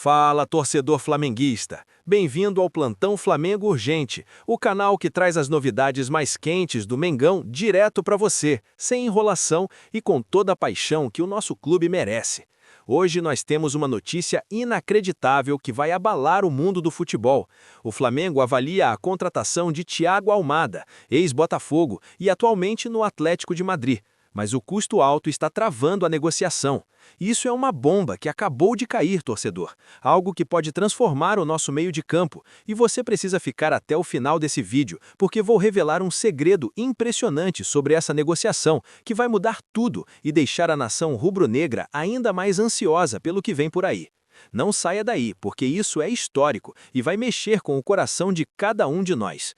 Fala, torcedor flamenguista! Bem-vindo ao Plantão Flamengo Urgente, o canal que traz as novidades mais quentes do Mengão direto para você, sem enrolação e com toda a paixão que o nosso clube merece. Hoje nós temos uma notícia inacreditável que vai abalar o mundo do futebol. O Flamengo avalia a contratação de Thiago Almada, ex-Botafogo e atualmente no Atlético de Madrid. Mas o custo alto está travando a negociação. Isso é uma bomba que acabou de cair, torcedor. Algo que pode transformar o nosso meio de campo. E você precisa ficar até o final desse vídeo, porque vou revelar um segredo impressionante sobre essa negociação, que vai mudar tudo e deixar a nação rubro-negra ainda mais ansiosa pelo que vem por aí. Não saia daí, porque isso é histórico e vai mexer com o coração de cada um de nós.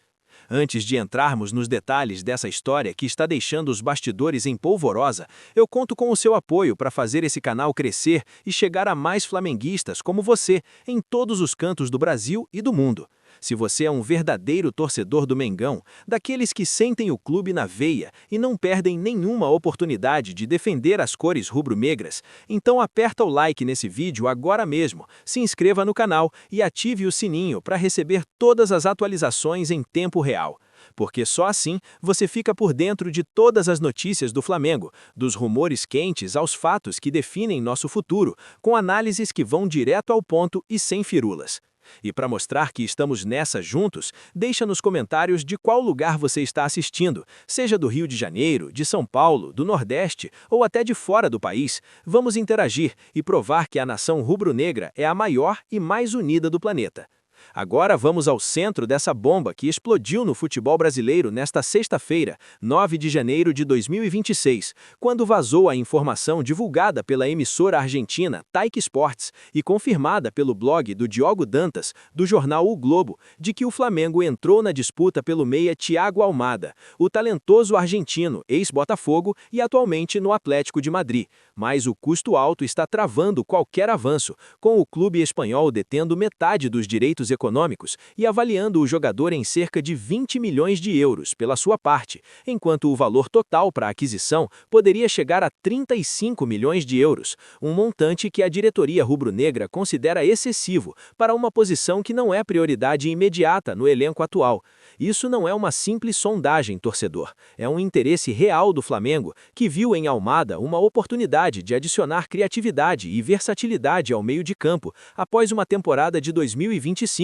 Antes de entrarmos nos detalhes dessa história que está deixando os bastidores em polvorosa, eu conto com o seu apoio para fazer esse canal crescer e chegar a mais flamenguistas como você, em todos os cantos do Brasil e do mundo. Se você é um verdadeiro torcedor do Mengão, daqueles que sentem o clube na veia e não perdem nenhuma oportunidade de defender as cores rubro-negras, então aperta o like nesse vídeo agora mesmo, se inscreva no canal e ative o sininho para receber todas as atualizações em tempo real. Porque só assim você fica por dentro de todas as notícias do Flamengo, dos rumores quentes aos fatos que definem nosso futuro, com análises que vão direto ao ponto e sem firulas. E para mostrar que estamos nessa juntos, deixa nos comentários de qual lugar você está assistindo, seja do Rio de Janeiro, de São Paulo, do Nordeste ou até de fora do país. Vamos interagir e provar que a nação rubro-negra é a maior e mais unida do planeta. Agora vamos ao centro dessa bomba que explodiu no futebol brasileiro nesta sexta-feira, 9 de janeiro de 2026, quando vazou a informação divulgada pela emissora argentina Taik Sports e confirmada pelo blog do Diogo Dantas, do jornal O Globo, de que o Flamengo entrou na disputa pelo meia Thiago Almada, o talentoso argentino, ex-Botafogo e atualmente no Atlético de Madrid. Mas o custo alto está travando qualquer avanço, com o clube espanhol detendo metade dos direitos econômicos e avaliando o jogador em cerca de 20 milhões de euros pela sua parte, enquanto o valor total para a aquisição poderia chegar a 35 milhões de euros, um montante que a diretoria rubro-negra considera excessivo para uma posição que não é prioridade imediata no elenco atual. Isso não é uma simples sondagem, torcedor, é um interesse real do Flamengo, que viu em Almada uma oportunidade de adicionar criatividade e versatilidade ao meio de campo após uma temporada de 2025,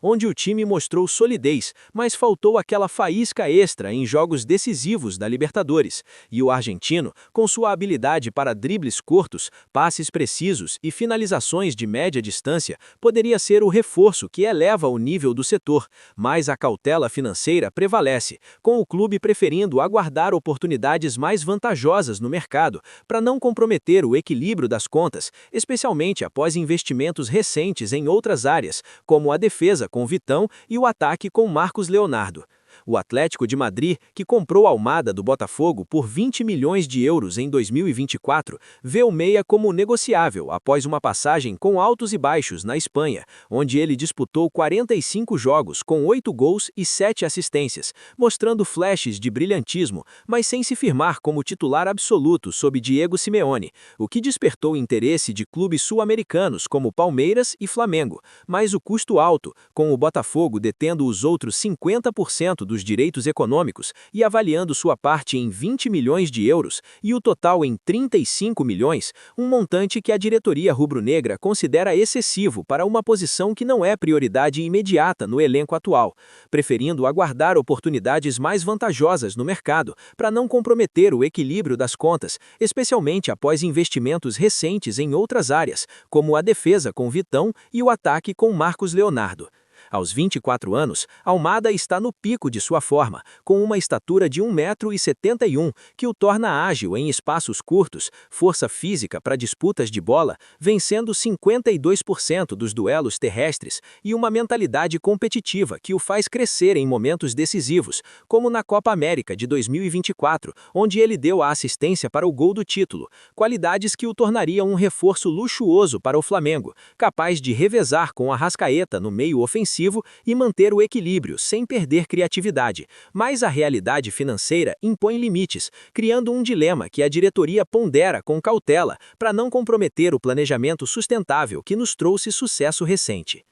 onde o time mostrou solidez, mas faltou aquela faísca extra em jogos decisivos da Libertadores. E o argentino, com sua habilidade para dribles curtos, passes precisos e finalizações de média distância, poderia ser o reforço que eleva o nível do setor, mas a cautela financeira prevalece, com o clube preferindo aguardar oportunidades mais vantajosas no mercado, para não comprometer o equilíbrio das contas, especialmente após investimentos recentes em outras áreas, como a defesa com Vitão e o ataque com Marcos Leonardo. O Atlético de Madrid, que comprou Almada do Botafogo por 20 milhões de euros em 2024, vê o meia como negociável após uma passagem com altos e baixos na Espanha, onde ele disputou 45 jogos com 8 gols e 7 assistências, mostrando flashes de brilhantismo, mas sem se firmar como titular absoluto sob Diego Simeone, o que despertou interesse de clubes sul-americanos como Palmeiras e Flamengo, mas o custo alto, com o Botafogo detendo os outros 50% dos direitos econômicos e avaliando sua parte em 20 milhões de euros e o total em 35 milhões, um montante que a diretoria rubro-negra considera excessivo para uma posição que não é prioridade imediata no elenco atual, preferindo aguardar oportunidades mais vantajosas no mercado para não comprometer o equilíbrio das contas, especialmente após investimentos recentes em outras áreas, como a defesa com Vitão e o ataque com Marcos Leonardo. Aos 24 anos, Almada está no pico de sua forma, com uma estatura de 1,71 m, que o torna ágil em espaços curtos, força física para disputas de bola, vencendo 52% dos duelos terrestres e uma mentalidade competitiva que o faz crescer em momentos decisivos, como na Copa América de 2024, onde ele deu a assistência para o gol do título, qualidades que o tornariam um reforço luxuoso para o Flamengo, capaz de revezar com Arrascaeta no meio ofensivo ofensivo e manter o equilíbrio sem perder criatividade. Mas a realidade financeira impõe limites, criando um dilema que a diretoria pondera com cautela para não comprometer o planejamento sustentável que nos trouxe sucesso recente.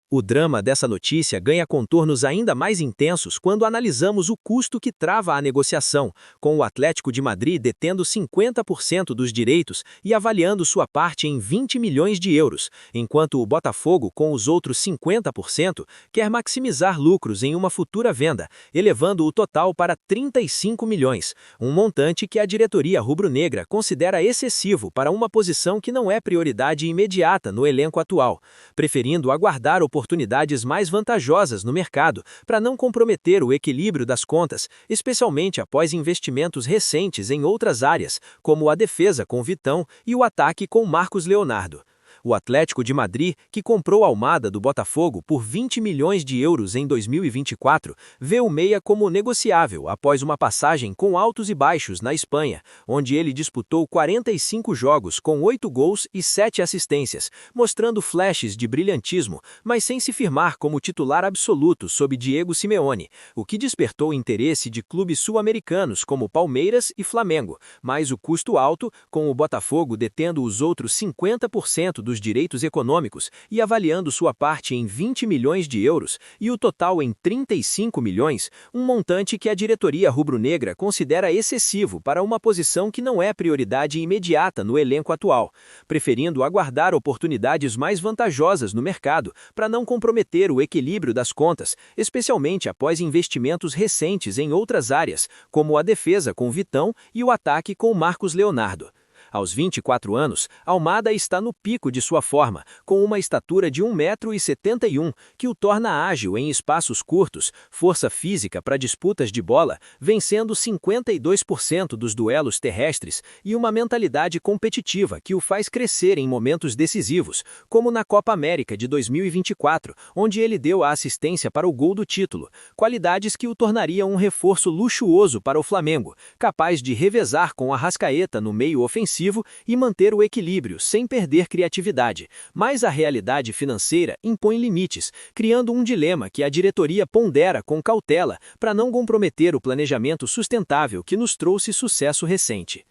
O drama dessa notícia ganha contornos ainda mais intensos quando analisamos o custo que trava a negociação, com o Atlético de Madrid detendo 50% dos direitos e avaliando sua parte em 20 milhões de euros, enquanto o Botafogo, com os outros 50%, quer maximizar lucros em uma futura venda, elevando o total para 35 milhões, um montante que a diretoria rubro-negra considera excessivo para uma posição que não é prioridade imediata no elenco atual, preferindo aguardar oportunidades mais vantajosas no mercado para não comprometer o equilíbrio das contas, especialmente após investimentos recentes em outras áreas, como a defesa com Vitão e o ataque com Marcos Leonardo. O Atlético de Madrid, que comprou Almada do Botafogo por 20 milhões de euros em 2024, vê o meia como negociável após uma passagem com altos e baixos na Espanha, onde ele disputou 45 jogos com 8 gols e 7 assistências, mostrando flashes de brilhantismo, mas sem se firmar como titular absoluto sob Diego Simeone, o que despertou interesse de clubes sul-americanos como Palmeiras e Flamengo, mas o custo alto, com o Botafogo detendo os outros 50% dos direitos econômicos e avaliando sua parte em 20 milhões de euros e o total em 35 milhões, um montante que a diretoria rubro-negra considera excessivo para uma posição que não é prioridade imediata no elenco atual, preferindo aguardar oportunidades mais vantajosas no mercado para não comprometer o equilíbrio das contas, especialmente após investimentos recentes em outras áreas, como a defesa com Vitão e o ataque com Marcos Leonardo. Aos 24 anos, Almada está no pico de sua forma, com uma estatura de 1,71 m, que o torna ágil em espaços curtos, força física para disputas de bola, vencendo 52% dos duelos terrestres e uma mentalidade competitiva que o faz crescer em momentos decisivos, como na Copa América de 2024, onde ele deu a assistência para o gol do título, qualidades que o tornariam um reforço luxuoso para o Flamengo, capaz de revezar com Arrascaeta no meio ofensivo e manter o equilíbrio sem perder criatividade, mas a realidade financeira impõe limites, criando um dilema que a diretoria pondera com cautela para não comprometer o planejamento sustentável que nos trouxe sucesso recente.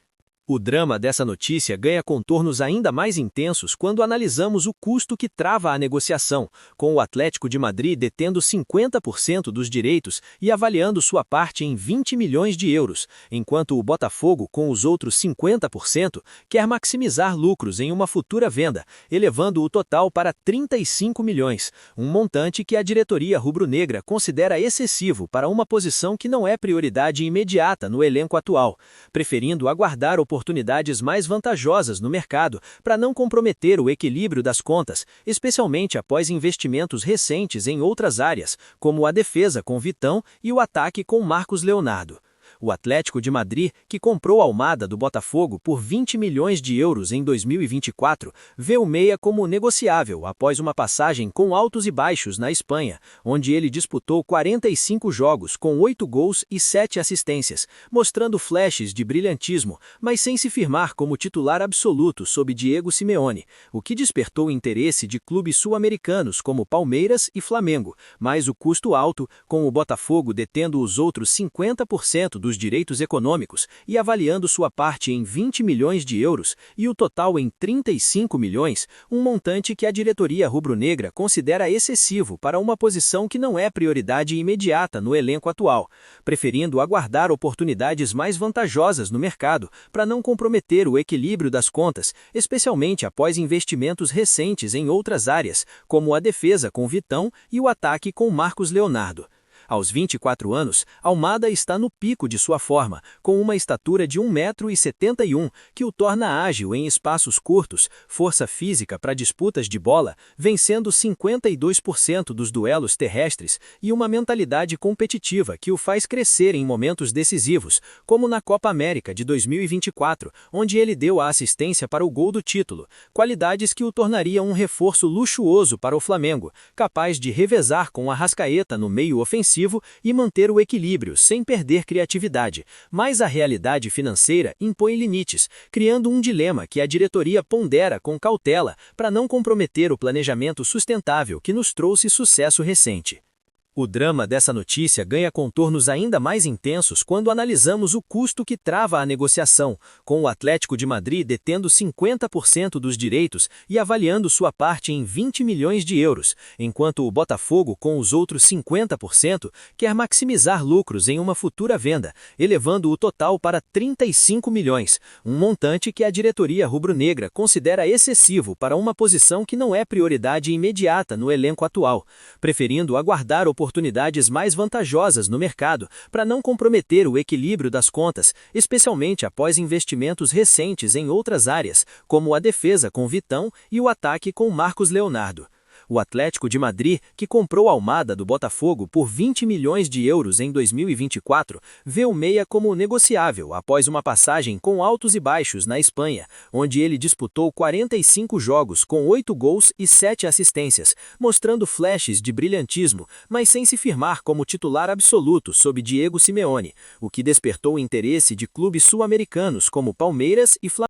O drama dessa notícia ganha contornos ainda mais intensos quando analisamos o custo que trava a negociação, com o Atlético de Madrid detendo 50% dos direitos e avaliando sua parte em 20 milhões de euros, enquanto o Botafogo, com os outros 50%, quer maximizar lucros em uma futura venda, elevando o total para 35 milhões, um montante que a diretoria rubro-negra considera excessivo para uma posição que não é prioridade imediata no elenco atual, preferindo aguardar oportunidades mais vantajosas no mercado para não comprometer o equilíbrio das contas, especialmente após investimentos recentes em outras áreas, como a defesa com Vitão e o ataque com Marcos Leonardo. O Atlético de Madrid, que comprou Almada do Botafogo por 20 milhões de euros em 2024, vê o meia como negociável após uma passagem com altos e baixos na Espanha, onde ele disputou 45 jogos com 8 gols e 7 assistências, mostrando flashes de brilhantismo, mas sem se firmar como titular absoluto sob Diego Simeone, o que despertou interesse de clubes sul-americanos como Palmeiras e Flamengo, mas o custo alto, com o Botafogo detendo os outros 50% dos direitos econômicos e avaliando sua parte em 20 milhões de euros e o total em 35 milhões, um montante que a diretoria rubro-negra considera excessivo para uma posição que não é prioridade imediata no elenco atual, preferindo aguardar oportunidades mais vantajosas no mercado para não comprometer o equilíbrio das contas, especialmente após investimentos recentes em outras áreas, como a defesa com Vitão e o ataque com Marcos Leonardo. Aos 24 anos, Almada está no pico de sua forma, com uma estatura de 1,71 m, que o torna ágil em espaços curtos, força física para disputas de bola, vencendo 52% dos duelos terrestres e uma mentalidade competitiva que o faz crescer em momentos decisivos, como na Copa América de 2024, onde ele deu a assistência para o gol do título, qualidades que o tornariam um reforço luxuoso para o Flamengo, capaz de revezar com Arrascaeta no meio ofensivo ofensivo e manter o equilíbrio sem perder criatividade, mas a realidade financeira impõe limites, criando um dilema que a diretoria pondera com cautela para não comprometer o planejamento sustentável que nos trouxe sucesso recente. O drama dessa notícia ganha contornos ainda mais intensos quando analisamos o custo que trava a negociação, com o Atlético de Madrid detendo 50% dos direitos e avaliando sua parte em 20 milhões de euros, enquanto o Botafogo, com os outros 50%, quer maximizar lucros em uma futura venda, elevando o total para 35 milhões, um montante que a diretoria rubro-negra considera excessivo para uma posição que não é prioridade imediata no elenco atual, preferindo aguardar oportunidades mais vantajosas no mercado para não comprometer o equilíbrio das contas, especialmente após investimentos recentes em outras áreas, como a defesa com Vitão e o ataque com Marcos Leonardo. O Atlético de Madrid, que comprou Almada do Botafogo por 20 milhões de euros em 2024, vê o meia como negociável após uma passagem com altos e baixos na Espanha, onde ele disputou 45 jogos com 8 gols e 7 assistências, mostrando flashes de brilhantismo, mas sem se firmar como titular absoluto sob Diego Simeone, o que despertou o interesse de clubes sul-americanos como Palmeiras e Flamengo.